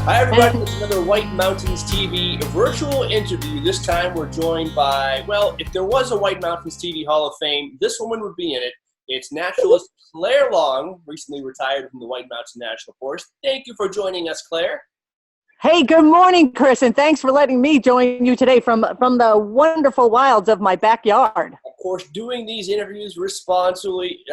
Hi, everybody. It's another White Mountains TV virtual interview. This time we're joined by, well, if there was a White Mountains TV Hall of Fame, this woman would be in it. It's naturalist Clare Long, recently retired from the White Mountains National Forest. Thank you for joining us, Clare. Hey, good morning, Chris, and thanks for letting me join you today from the wonderful wilds of my backyard. Of course, doing these interviews responsibly,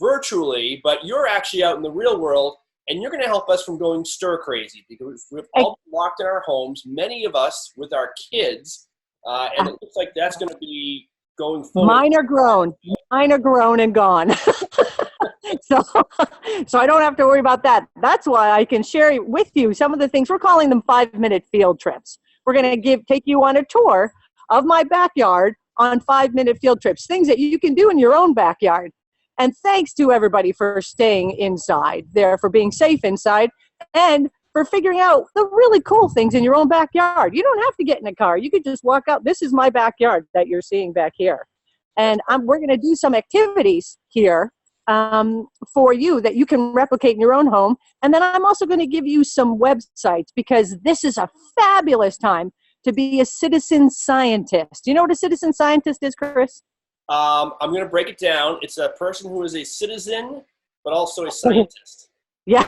virtually, but you're actually out in the real world. And you're going to help us from going stir crazy because we've all been locked in our homes, many of us with our kids, and it looks like that's going to be going forward. Mine are grown and gone. So I don't have to worry about that. That's why I can share with you some of the things. We're calling them 5-minute field trips. We're going to take you on a tour of my backyard on 5-minute field trips, things that you can do in your own backyard. And thanks to everybody for staying inside there, for being safe inside, and for figuring out the really cool things in your own backyard. You don't have to get in a car. You could just walk out. This is my backyard that you're seeing back here. And we're going to do some activities here for you that you can replicate in your own home. And then I'm also going to give you some websites because this is a fabulous time to be a citizen scientist. Do you know what a citizen scientist is, Chris? I'm going to break it down. It's a person who is a citizen, but also a scientist. Yeah.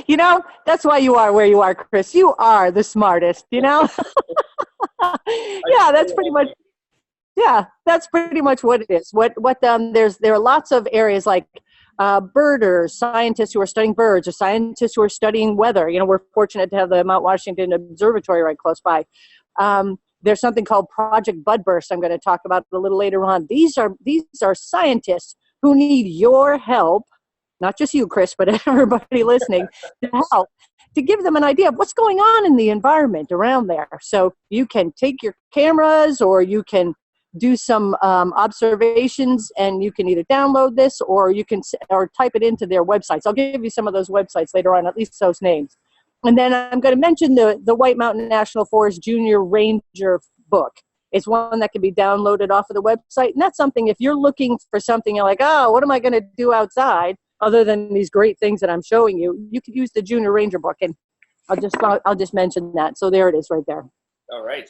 You know, that's why you are where you are, Chris. You are the smartest, you know? That's pretty much what it is. There are lots of areas like birders, scientists who are studying birds, or scientists who are studying weather. You know, we're fortunate to have the Mount Washington Observatory right close by. There's something called Project Budburst I'm going to talk about a little later on. These are scientists who need your help, not just you, Chris, but everybody listening, to help, to give them an idea of what's going on in the environment around there. So you can take your cameras, or you can do some observations, and you can either download this or type it into their websites. I'll give you some of those websites later on, at least those names. And then I'm going to mention the White Mountain National Forest Junior Ranger book. It's one that can be downloaded off of the website. And that's something, if you're looking for something, you're like, oh, what am I going to do outside other than these great things that I'm showing you? You could use the Junior Ranger book, and I'll just mention that. So there it is right there. All right.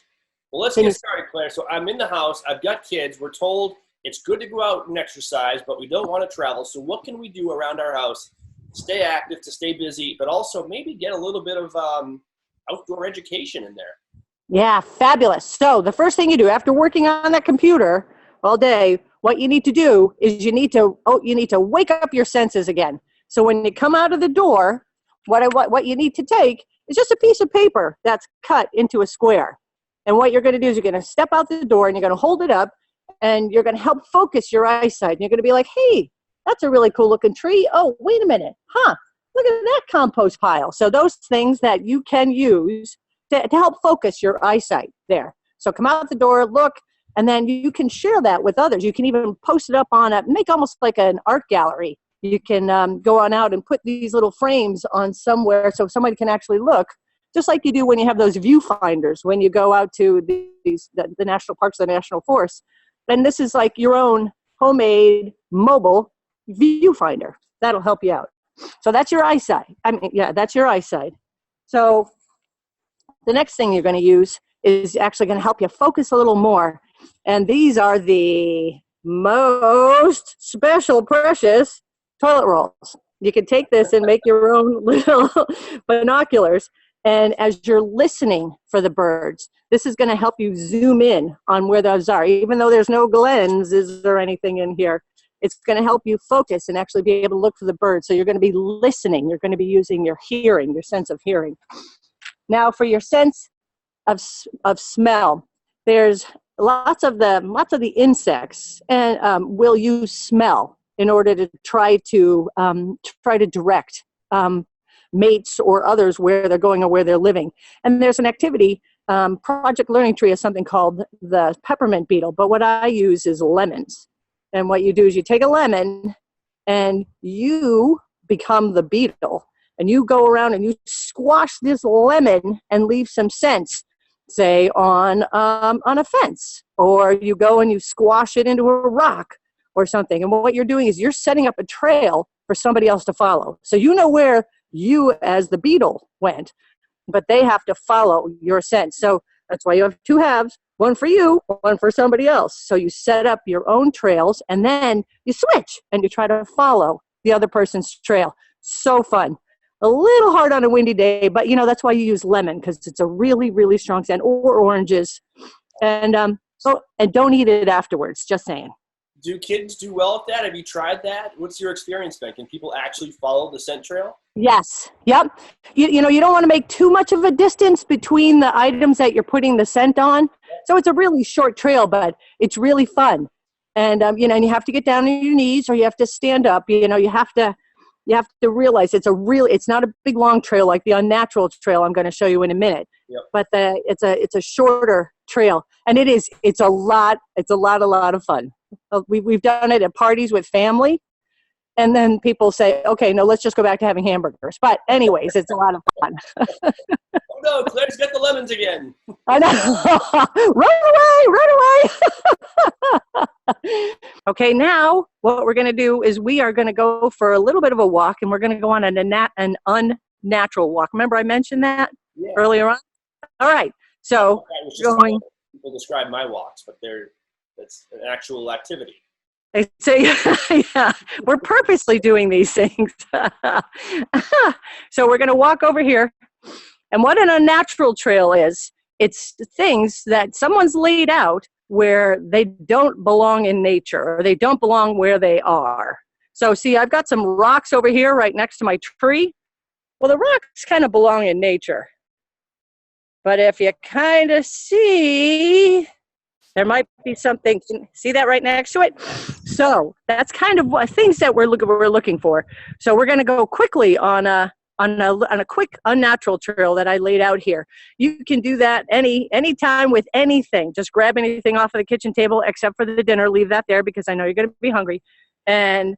Well, let's get started, Clare. So I'm in the house. I've got kids. We're told it's good to go out and exercise, but we don't want to travel. So what can we do around our house? Stay active, to stay busy, but also maybe get a little bit of outdoor education in there. Yeah, fabulous. So the first thing you do after working on that computer all day, what you need to do is you need to wake up your senses again. So when you come out of the door, what you need to take is just a piece of paper that's cut into a square. And what you're going to do is you're going to step out the door and you're going to hold it up, and you're going to help focus your eyesight. And you're going to be like, hey, that's a really cool looking tree. Oh, wait a minute. Look at that compost pile. So those things that you can use to help focus your eyesight there. So come out the door, look, and then you can share that with others. You can even post it up make almost like an art gallery. You can go on out and put these little frames on somewhere so somebody can actually look, just like you do when you have those viewfinders when you go out to the national parks, the national forests. And this is like your own homemade mobile viewfinder. That'll help you out. So that's your eyesight. That's your eyesight. So the next thing you're going to use is actually going to help you focus a little more. And these are the most special, precious toilet rolls. You can take this and make your own little binoculars. And as you're listening for the birds, this is going to help you zoom in on where those are. Even though there's no lenses or anything in here, it's going to help you focus and actually be able to look for the birds. So you're going to be listening. You're going to be using your hearing, your sense of hearing. Now, for your sense of smell, there's lots of the insects and will use smell in order to try to direct mates or others where they're going or where they're living. And there's an activity. Project Learning Tree is something called the peppermint beetle, but what I use is lemons. And what you do is you take a lemon and you become the beetle, and you go around and you squash this lemon and leave some scents, say on a fence, or you go and you squash it into a rock or something. And what you're doing is you're setting up a trail for somebody else to follow. So you know where you as the beetle went, but they have to follow your scent. So that's why you have two halves, one for you, one for somebody else. So you set up your own trails and then you switch and you try to follow the other person's trail. So fun. A little hard on a windy day, but that's why you use lemon, because it's a really, really strong scent, or oranges. And and don't eat it afterwards, just saying. Do kids do well at that? Have you tried that? What's your experience been? Can people actually follow the scent trail? Yes. Yep. You don't want to make too much of a distance between the items that you're putting the scent on. So it's a really short trail, but it's really fun. And, and you have to get down on your knees, or you have to stand up. You have to realize it's not a big long trail like the unnatural trail I'm going to show you in a minute. Yep. But it's a shorter trail, and it's a lot of fun. We've done it at parties with family, and then people say, okay, no, let's just go back to having hamburgers. But anyways, it's a lot of fun. Oh no, Claire's got the lemons again. I know. Run away. Okay, now what we're going to do is we are going to go for a little bit of a walk, and we're going to go on an unnatural walk. Remember I mentioned that earlier on? All right. So people describe my walks, but that's an actual activity. I say, yeah, we're purposely doing these things. So we're going to walk over here. And what an unnatural trail is, it's things that someone's laid out where they don't belong in nature, or they don't belong where they are. So see, I've got some rocks over here right next to my tree. Well, the rocks kind of belong in nature. But if you kind of see, there might be something, see that right next to it? So that's kind of what things that we're looking for. So we're going to go quickly on a quick unnatural trail that I laid out here. You can do that any time with anything. Just grab anything off of the kitchen table except for the dinner. Leave that there because I know you're going to be hungry. And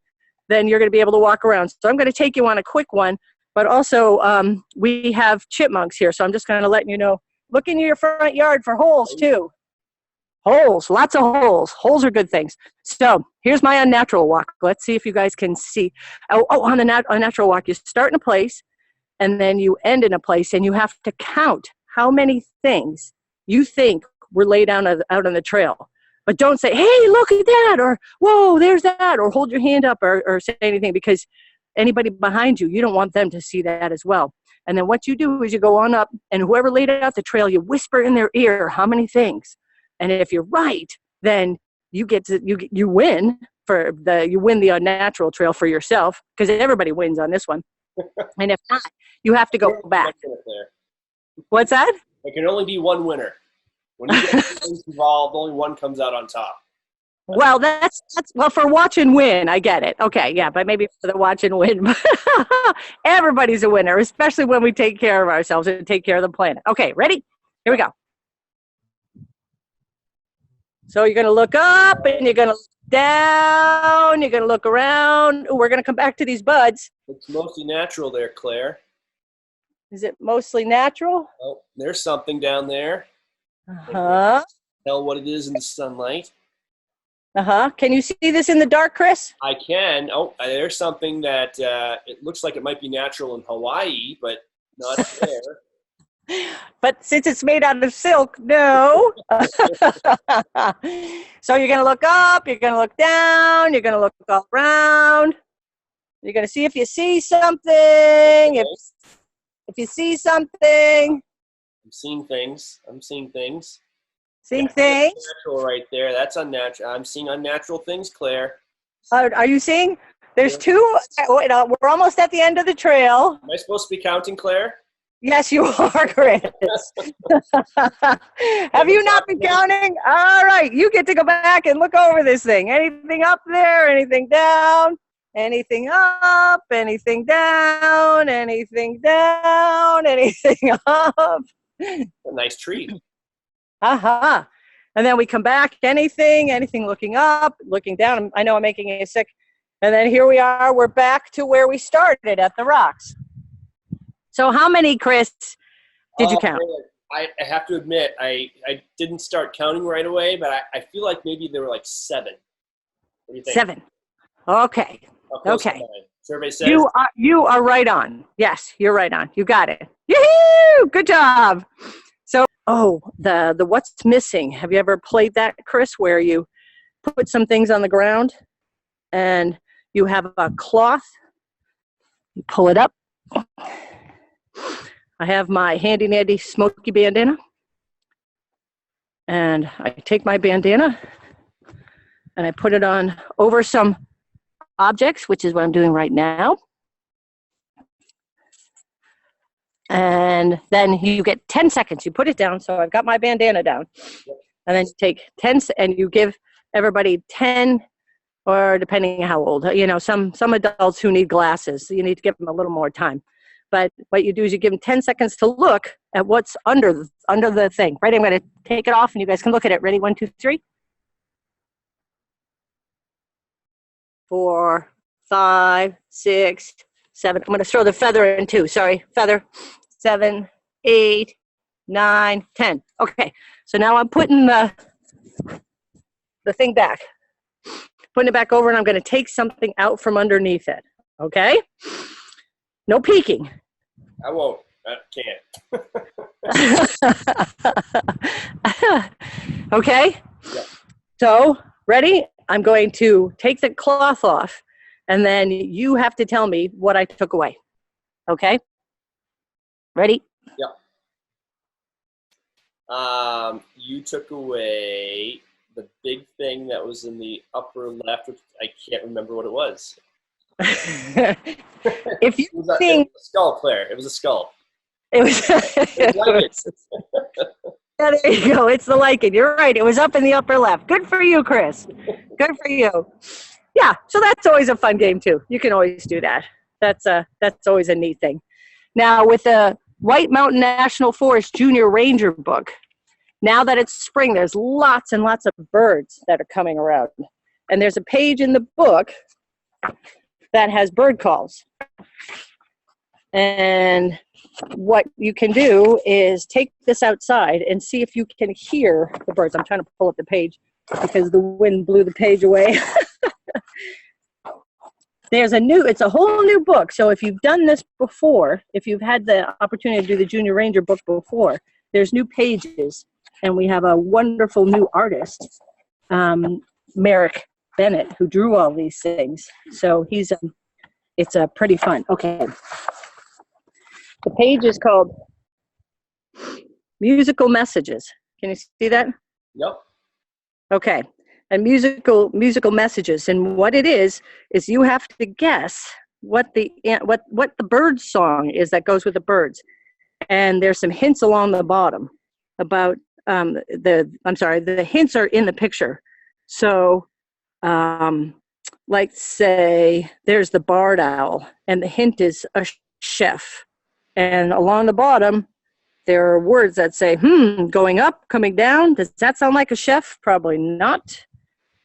then you're going to be able to walk around. So I'm going to take you on a quick one. But also, we have chipmunks here. So I'm just going to let you know, look in your front yard for holes too. Holes, lots of holes. Holes are good things. So here's my unnatural walk. Let's see if you guys can see. On the unnatural walk, you start in a place, and then you end in a place, and you have to count how many things you think were laid down out on the trail. But don't say, hey, look at that, or whoa, there's that, or hold your hand up, or say anything, because anybody behind you, you don't want them to see that as well. And then what you do is you go on up, and whoever laid out the trail, you whisper in their ear how many things. And if you're right, then you win you win the unnatural trail for yourself, because everybody wins on this one. And if not, you have to go back. What's that? There can only be one winner. When you get things involved, only one comes out on top. Well, that's for watch and win. I get it. Okay, yeah, but maybe for the watch and win. Everybody's a winner, especially when we take care of ourselves and take care of the planet. Okay, ready? Here we go. So you're going to look up, and you're going to look down, you're going to look around. Ooh, we're going to come back to these buds. It's mostly natural there, Claire. Is it mostly natural? Oh, there's something down there. Uh-huh. Tell what it is in the sunlight. Uh-huh. Can you see this in the dark, Chris? I can. Oh, there's something that it looks like it might be natural in Hawaii, but not there. But since it's made out of silk, no. So you're going to look up, you're going to look down, you're going to look all around. You're going to see if you see something. Okay. If you see something. I'm seeing things. Seeing things? Natural right there. That's unnatural. I'm seeing unnatural things, Claire. Are you seeing? There's two. Wait, we're almost at the end of the trail. Am I supposed to be counting, Claire? Yes, you are, Chris. Have you not been counting? All right, you get to go back and look over this thing. Anything up there, anything down, anything up, anything down, anything down, anything up. A nice tree. Uh-huh. And then we come back, anything looking up, looking down. I know I'm making you sick. And then here we are, we're back to where we started at the rocks. So how many, Chris, did you count? I have to admit, I didn't start counting right away, but I feel like maybe there were like 7. What do you think? 7. Okay. Okay. Survey says You are right on. Yes, you're right on. You got it. Yoo-hoo! Good job. So, the what's missing. Have you ever played that, Chris, where you put some things on the ground and you have a cloth, you pull it up. I have my handy dandy smoky bandana, and I take my bandana and I put it on over some objects, which is what I'm doing right now. And then you get 10 seconds. You put it down. So I've got my bandana down. And then you take 10 and you give everybody 10, or depending on how old, some adults who need glasses, you need to give them a little more time. But what you do is you give them 10 seconds to look at what's under the thing. Right, I'm going to take it off and you guys can look at it. Ready? 1, 2, 3. 4, 5, 6, 7. I'm going to throw the feather in too. Sorry, feather. 7, 8, 9, 10. Okay, so now I'm putting the thing back. Putting it back over, and I'm going to take something out from underneath it. Okay? No peeking. I won't. I can't. Okay? Yeah. So, ready? I'm going to take the cloth off, and then you have to tell me what I took away. Okay? Ready? Yeah. You took away the big thing that was in the upper left, which I can't remember what it was. If you it was a skull, Claire. It was a skull. It was. Yeah, there you go. It's the lichen. You're right. It was up in the upper left. Good for you, Chris. Good for you. Yeah. So that's always a fun game too. You can always do that. That's always a neat thing. Now with the White Mountain National Forest Junior Ranger book, now that it's spring, there's lots and lots of birds that are coming around. And there's a page in the book that has bird calls. And what you can do is take this outside and see if you can hear the birds. I'm trying to pull up the page because the wind blew the page away. It's a whole new book. So if you've done this before, if you've had the opportunity to do the Junior Ranger book before, there's new pages. And we have a wonderful new artist, Merrick Bennett, who drew all these things. So it's pretty fun. Okay. The page is called Musical Messages. Can you see that? Yep. Okay. And musical messages. And what it is you have to guess what the bird song is that goes with the birds. And there's some hints along the bottom about the hints are in the picture. So, like say, there's the barred owl, and the hint is a chef. And along the bottom, there are words that say, going up, coming down. Does that sound like a chef? Probably not.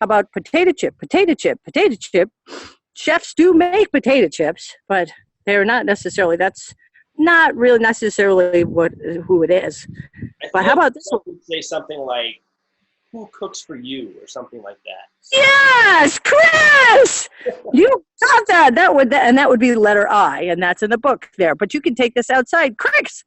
How about potato chip, potato chip, potato chip? Chefs do make potato chips, but they're not necessarily, that's not really necessarily who it is. But how about this one? Say something like, who cooks for you, or something like that. Yes, Chris! You got that. That would be the letter I, and that's in the book there. But you can take this outside. Chris,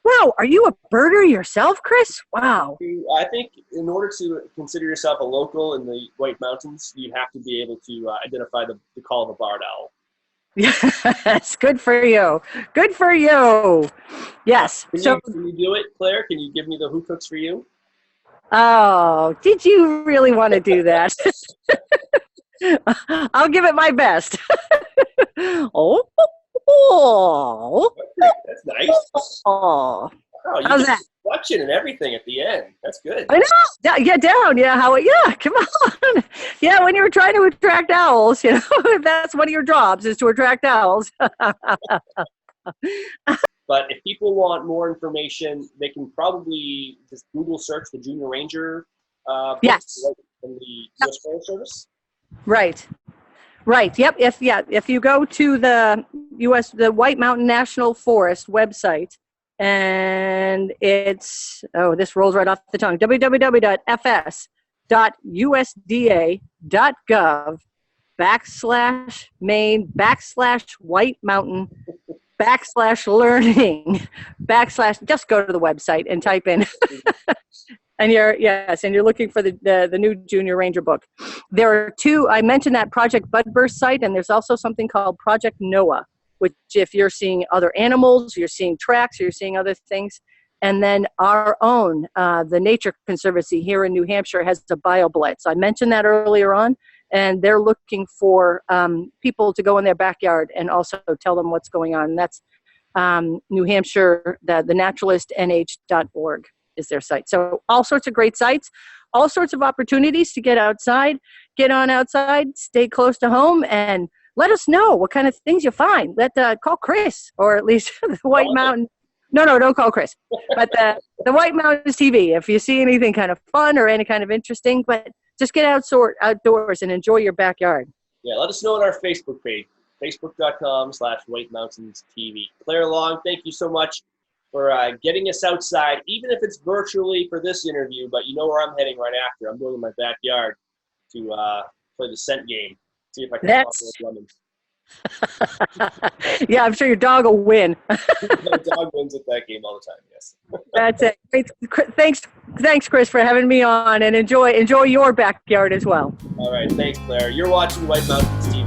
wow, are you a birder yourself, Chris? Wow. I think in order to consider yourself a local in the White Mountains, you have to be able to identify the call of a barred owl. Yes, good for you. Good for you. Yes. Can you do it, Claire? Can you give me the who cooks for you? Oh, did you really want to do that? I'll give it my best. Oh. That's nice. Oh. Oh, how's that? Watching and everything at the end. That's good. I know. Yeah, down. Yeah, yeah, come on. Yeah, when you're trying to attract owls, that's one of your jobs is to attract owls. But if people want more information, they can probably just Google search the Junior Ranger yes. in the U.S. Forest Service. Right. Yep. If you go to the White Mountain National Forest website, and it's this rolls right off the tongue, www.fs.usda.gov /Maine/White Mountain /learning / just go to the website and type in and you're looking for the new Junior Ranger book. There are two. I mentioned that Project Budburst site, and there's also something called Project Noah, which if you're seeing other animals, you're seeing tracks, or you're seeing other things. And then our own, the Nature Conservancy here in New Hampshire has a BioBlitz. I mentioned that earlier on, and they're looking for people to go in their backyard and also tell them what's going on. And that's New Hampshire, the naturalistnh.org is their site. So all sorts of great sites, all sorts of opportunities to get outside, get on outside, stay close to home, and let us know what kind of things you find. Call Chris, or at least the White Mountain. No, don't call Chris. But the White Mountains TV, if you see anything kind of fun or any kind of interesting, but just get outdoors and enjoy your backyard. Yeah, let us know on our Facebook page, facebook.com/White Mountains TV. Clare Long, thank you so much for getting us outside, even if it's virtually for this interview, but you know where I'm heading right after. I'm going to my backyard to play the scent game, see if I can find those lemons. Yeah, I'm sure your dog will win. My dog wins at that game all the time, yes. That's it. Great. Thanks, Chris, for having me on, and enjoy your backyard as well. All right, thanks, Clare. You're watching White Mountains TV.